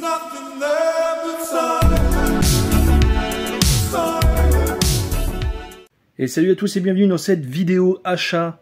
nothing there but silence. Et salut à tous et bienvenue dans cette vidéo achat.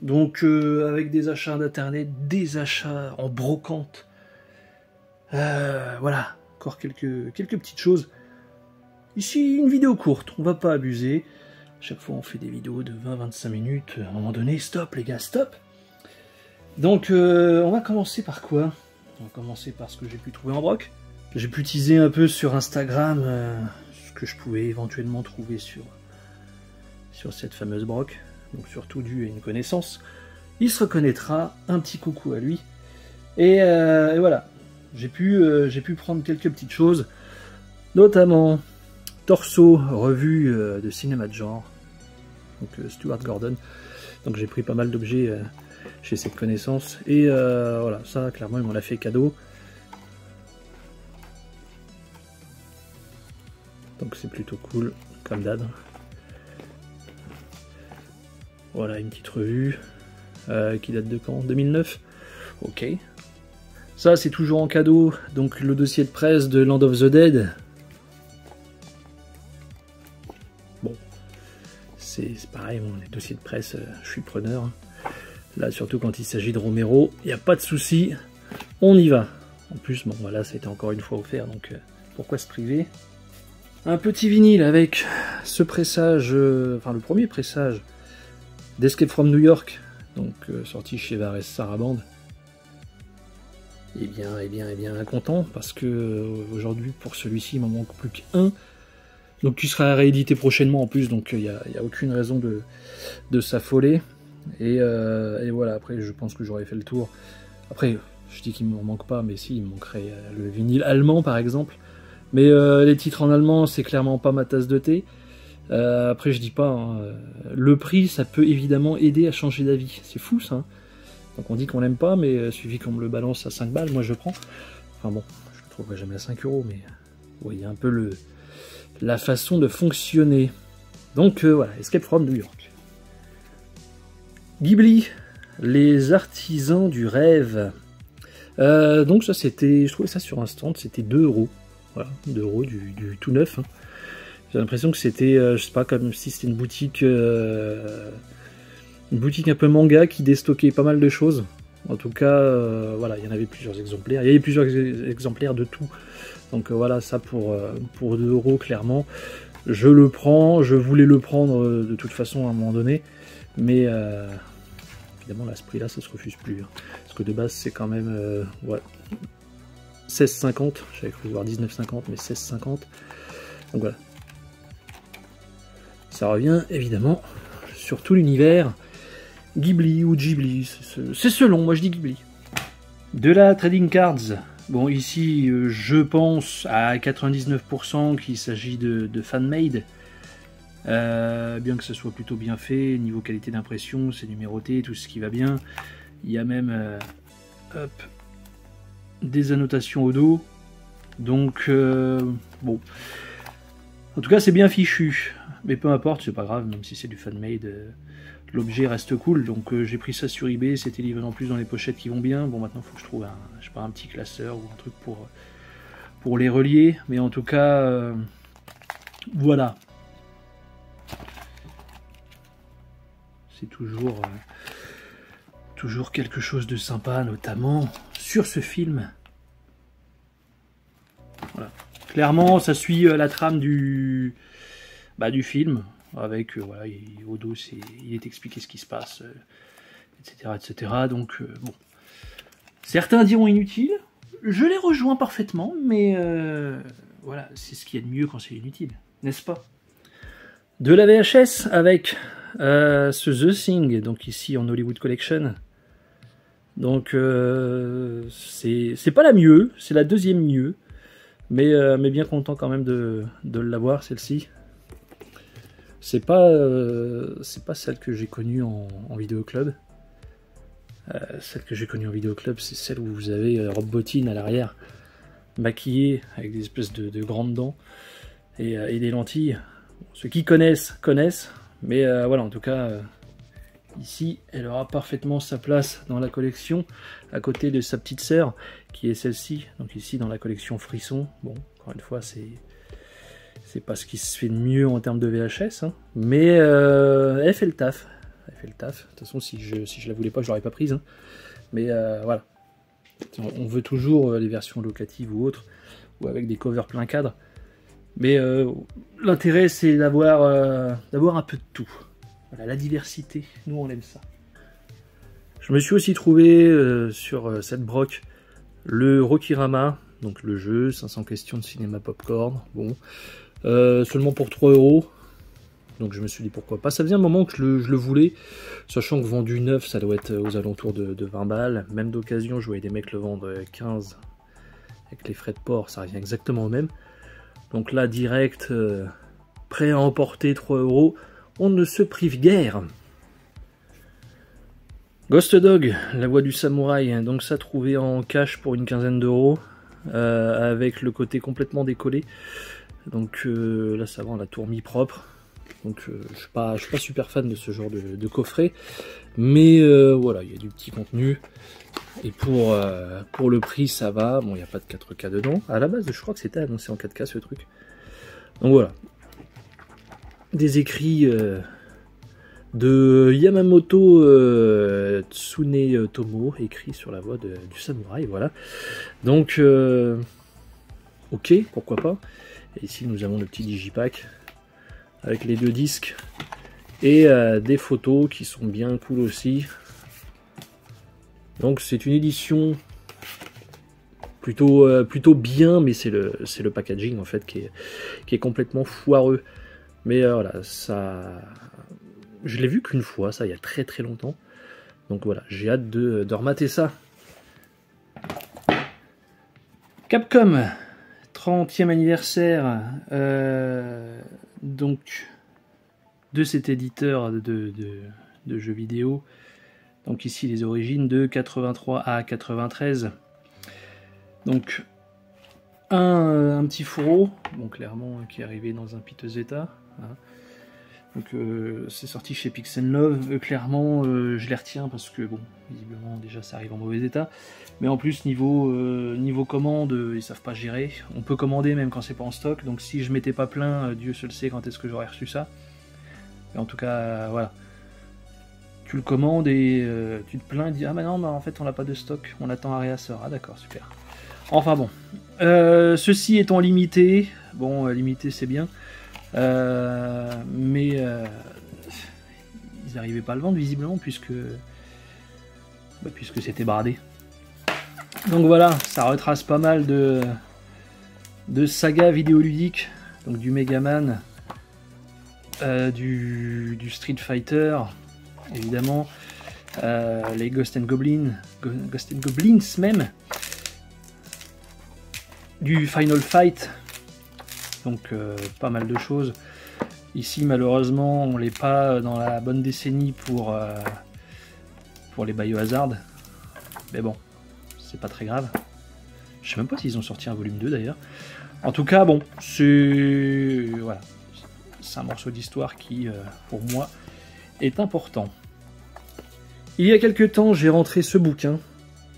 Donc avec des achats d'internet, des achats en brocante. Voilà, encore quelques petites choses. Ici une vidéo courte, on va pas abuser. Chaque fois on fait des vidéos de 20-25 minutes. À un moment donné, stop les gars, stop. Donc on va commencer par quoi? On va commencer par ce que j'ai pu trouver en broc. J'ai pu teaser un peu sur Instagram ce que je pouvais éventuellement trouver sur cette fameuse broc. Donc surtout dû à une connaissance. Il se reconnaîtra, un petit coucou à lui. Et voilà, j'ai pu prendre quelques petites choses, notamment Torso, revue de cinéma de genre, donc Stuart Gordon. Donc j'ai pris pas mal d'objets chez cette connaissance. Et voilà, ça clairement il m'en a fait cadeau. Donc c'est plutôt cool, comme d'hab. Voilà une petite revue qui date de quand? 2009. Ok. Ça c'est toujours en cadeau, donc le dossier de presse de Land of the Dead. Bon, c'est pareil, bon, les dossiers de presse, je suis preneur. Là surtout quand il s'agit de Romero, il n'y a pas de souci, on y va. En plus, bon voilà, ça a été encore une fois offert, donc pourquoi se priver? Un petit vinyle avec ce pressage, enfin le premier pressage d'Escape from New York, donc sorti chez Vares Sarabande. Et bien content parce que aujourd'hui pour celui-ci il m'en manque plus qu'un, donc qui sera réédité prochainement en plus, donc il n'y a aucune raison de s'affoler. Et voilà, après je pense que j'aurais fait le tour. Après je dis qu'il ne m'en manque pas, mais si, il me manquerait le vinyle allemand par exemple, mais les titres en allemand c'est clairement pas ma tasse de thé. Après je dis pas, hein, le prix ça peut évidemment aider à changer d'avis, c'est fou ça, hein. Donc on dit qu'on l'aime pas, mais suffit qu'on me le balance à 5 balles, moi je prends. Enfin bon, je le trouverai jamais à 5 €, mais vous voyez un peu la façon de fonctionner. Donc voilà, Escape from New York. Ghibli, les artisans du rêve. Donc ça c'était, je trouvais ça sur un stand, c'était 2 €. Voilà, 2 € du tout neuf, hein. J'ai l'impression que c'était, je sais pas, comme si c'était une boutique un peu manga qui déstockait pas mal de choses. En tout cas, voilà, il y en avait plusieurs exemplaires. Il y avait plusieurs exemplaires de tout. Donc voilà, ça pour 2 € clairement. Je le prends, je voulais le prendre de toute façon à un moment donné. Mais évidemment, là, ce prix-là, ça se refuse plus, hein. Parce que de base, c'est quand même ouais, 16,50. J'avais cru voir 19,50, mais 16,50. Donc voilà. Ça revient évidemment sur tout l'univers Ghibli ou Ghibli, c'est selon, moi je dis Ghibli. De la trading cards, bon ici je pense à 99% qu'il s'agit de fan-made, bien que ce soit plutôt bien fait, niveau qualité d'impression, c'est numéroté, tout ce qui va bien. Il y a même hop, des annotations au dos, donc bon. En tout cas c'est bien fichu, mais peu importe, c'est pas grave, même si c'est du fan-made. L'objet reste cool, donc j'ai pris ça sur eBay, c'était livré en plus dans les pochettes qui vont bien. Bon, maintenant il faut que je trouve je sais pas, un petit classeur ou un truc pour les relier, mais en tout cas, voilà. C'est toujours quelque chose de sympa, notamment sur ce film. Voilà. Clairement, ça suit la trame du film. Avec, voilà, au dos, il est expliqué ce qui se passe, etc., etc. Donc, bon. Certains diront inutile, je les rejoins parfaitement, mais voilà, c'est ce qu'il y a de mieux quand c'est inutile, n'est-ce pas? De la VHS avec ce The Thing, donc ici en Hollywood Collection. Donc, c'est pas la mieux, c'est la deuxième mieux, mais bien content quand même de l'avoir, celle-ci. C'est pas celle que j'ai connue en vidéo club. Celle que j'ai connue en vidéo club, c'est celle où vous avez Rob Bottin à l'arrière, maquillé avec des espèces de grandes dents et des lentilles. Ceux qui connaissent, mais voilà, en tout cas, Ici, elle aura parfaitement sa place dans la collection, à côté de sa petite sœur, qui est celle-ci. Donc ici, dans la collection Frisson. Bon, encore une fois, c'est pas ce qui se fait de mieux en termes de VHS, hein. Mais elle fait le taf. Elle fait le taf. De toute façon, si je la voulais pas, je l'aurais pas prise, hein. Mais voilà. On veut toujours les versions locatives ou autres, ou avec des covers plein cadre. Mais l'intérêt, c'est d'avoir un peu de tout. Voilà, la diversité, nous on aime ça. Je me suis aussi trouvé sur cette broc le Rokirama, donc le jeu, 500 questions de cinéma popcorn. Bon, seulement pour 3 €. Donc je me suis dit pourquoi pas. Ça faisait un moment que je le voulais, sachant que vendu neuf, ça doit être aux alentours de 20 balles. Même d'occasion, je voyais des mecs le vendre 15. Avec les frais de port, ça revient exactement au même. Donc là, direct, prêt à emporter 3 €. On ne se prive guère. Ghost Dog, la voix du samouraï. Donc ça, trouvé en cash pour une quinzaine d'euros. Avec le côté complètement décollé. Donc là, ça va, on l'a tout remis propre. Donc je suis pas super fan de ce genre de coffret, mais voilà, il y a du petit contenu, et pour le prix ça va. Bon, il n'y a pas de 4K dedans, à la base je crois que c'était annoncé en 4K ce truc. Donc voilà, des écrits de Yamamoto Tsunetomo, écrit sur la voix du samouraï, voilà. Donc ok, pourquoi pas. Et ici nous avons le petit digipack avec les 2 disques et des photos qui sont bien cool aussi. Donc c'est une édition plutôt bien, mais c'est le packaging en fait qui est complètement foireux. Mais voilà, ça, je l'ai vu qu'une fois, ça, il y a très très longtemps. Donc voilà, j'ai hâte de remater ça. Capcom, 30e anniversaire donc de cet éditeur de jeux vidéo. Donc ici les origines de 83 à 93. Donc un petit fourreau, bon, clairement qui est arrivé dans un piteux état, hein. Donc c'est sorti chez Pixel Love. Clairement je les retiens parce que bon, visiblement déjà ça arrive en mauvais état. Mais en plus niveau commande, ils savent pas gérer. On peut commander même quand c'est pas en stock. Donc si je m'étais pas plaint, Dieu seul sait quand est-ce que j'aurais reçu ça. Et en tout cas voilà. Tu le commandes et tu te plains, dis ah bah non, bah en fait on n'a pas de stock, on attend un réassort. Ah d'accord, super. Enfin bon. Ceci étant limité, bon limité c'est bien. Mais ils n'arrivaient pas à le vendre visiblement puisque c'était bradé. Donc voilà, ça retrace pas mal de sagas vidéoludiques, donc du Megaman, du Street Fighter, évidemment, les Ghost and Goblins même, du Final Fight. Donc pas mal de choses. Ici malheureusement on n'est pas dans la bonne décennie pour les Biohazard. Mais bon, c'est pas très grave. Je sais même pas s'ils ont sorti un volume 2 d'ailleurs. En tout cas bon, c'est voilà, c'est un morceau d'histoire qui pour moi est important. Il y a quelques temps j'ai rentré ce bouquin.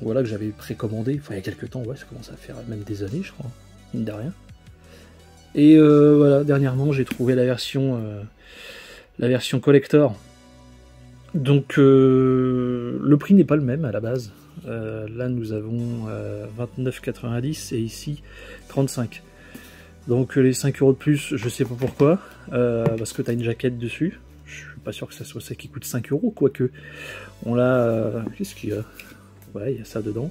Voilà, que j'avais précommandé. Enfin il y a quelques temps, ouais, ça commence à faire même des années je crois, mine de rien. Et voilà, dernièrement j'ai trouvé la version collector. Donc le prix n'est pas le même à la base. Là nous avons 29,90 et ici 35. Donc les 5 € de plus, je sais pas pourquoi, parce que tu as une jaquette dessus. Je suis pas sûr que ça soit ça qui coûte 5 €, quoique on l'a. Qu'est-ce qu'il y a? Ouais, il y a ça dedans.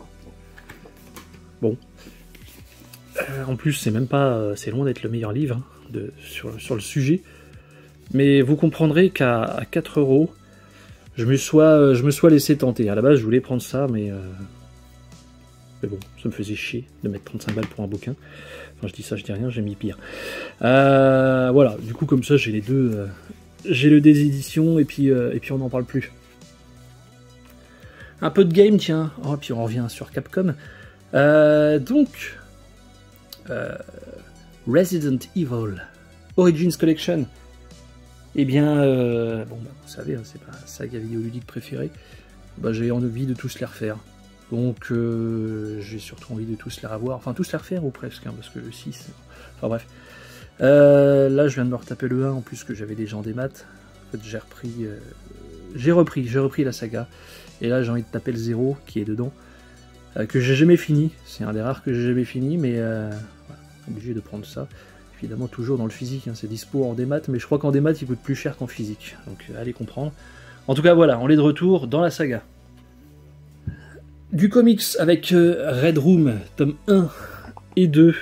Bon. En plus, c'est même pas, c'est loin d'être le meilleur livre hein, sur le sujet. Mais vous comprendrez qu'à 4 €, je me sois laissé tenter. À la base, je voulais prendre ça, mais bon, ça me faisait chier de mettre 35 balles pour un bouquin. Enfin, je dis ça, je dis rien, j'ai mis pire. Voilà, du coup, comme ça, j'ai les deux. J'ai le des éditions et puis on n'en parle plus. Un peu de game, tiens. Oh, puis on revient sur Capcom. Donc. Resident Evil Origins Collection. Eh bien, bon, bah, vous savez, hein, c'est pas ma saga vidéoludique préférée. Bah, j'ai envie de tous les refaire. Donc, j'ai surtout envie de tous les revoir. Enfin, tous les refaire ou presque, hein, parce que le 6... Enfin, bref. Là, je viens de me retaper le 1, en plus que j'avais déjà en démat. En fait, j'ai repris la saga. Et là, j'ai envie de taper le 0, qui est dedans. Que j'ai jamais fini. C'est un des rares que j'ai jamais fini, mais... voilà, obligé de prendre ça. Évidemment, toujours dans le physique, hein, c'est dispo en démat, mais je crois qu'en démat, il coûte plus cher qu'en physique. Donc, allez comprendre. En tout cas, voilà, on est de retour dans la saga. Du comics avec Red Room, tome 1 et 2,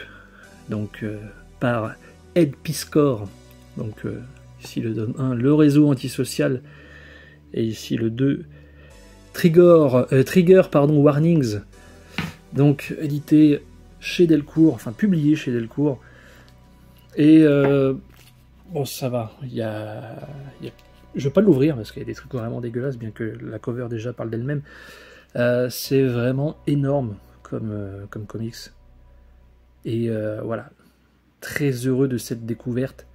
donc par Ed Piscor. Donc, ici le tome 1, le réseau antisocial, et ici le 2, Trigger Warnings. Donc, édité chez Delcourt, enfin publié chez Delcourt. Et bon, ça va, je vais pas l'ouvrir parce qu'il y a des trucs vraiment dégueulasses, bien que la cover déjà parle d'elle-même. C'est vraiment énorme comme comics. Et voilà, très heureux de cette découverte.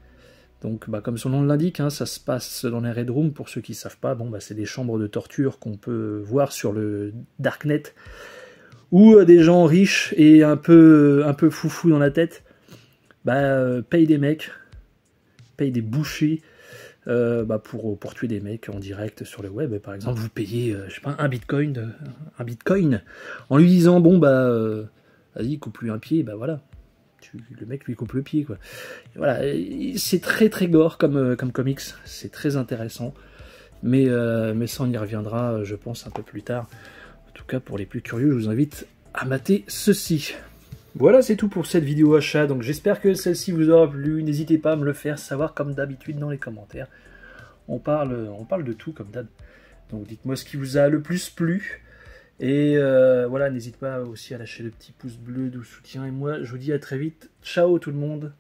Donc, bah, comme son nom l'indique, hein, ça se passe dans les Red Rooms. Pour ceux qui ne savent pas, bon, bah, c'est des chambres de torture qu'on peut voir sur le Darknet, où des gens riches et un peu foufou dans la tête payent des mecs, payent des bouchers pour tuer des mecs en direct sur le web. Par exemple, vous payez je sais pas, un bitcoin en lui disant bon vas-y, coupe-lui un pied, bah voilà. Le mec lui coupe le pied, quoi. Et voilà, c'est très très gore comme comics, c'est très intéressant, mais ça on y reviendra, je pense, un peu plus tard. En tout cas, pour les plus curieux, je vous invite à mater ceci. Voilà, c'est tout pour cette vidéo achat, donc j'espère que celle-ci vous aura plu. N'hésitez pas à me le faire savoir comme d'habitude dans les commentaires. On parle de tout comme d'hab. Donc dites-moi ce qui vous a le plus plu. Et voilà, n'hésitez pas aussi à lâcher le petit pouce bleu de soutien. Et moi, je vous dis à très vite. Ciao tout le monde.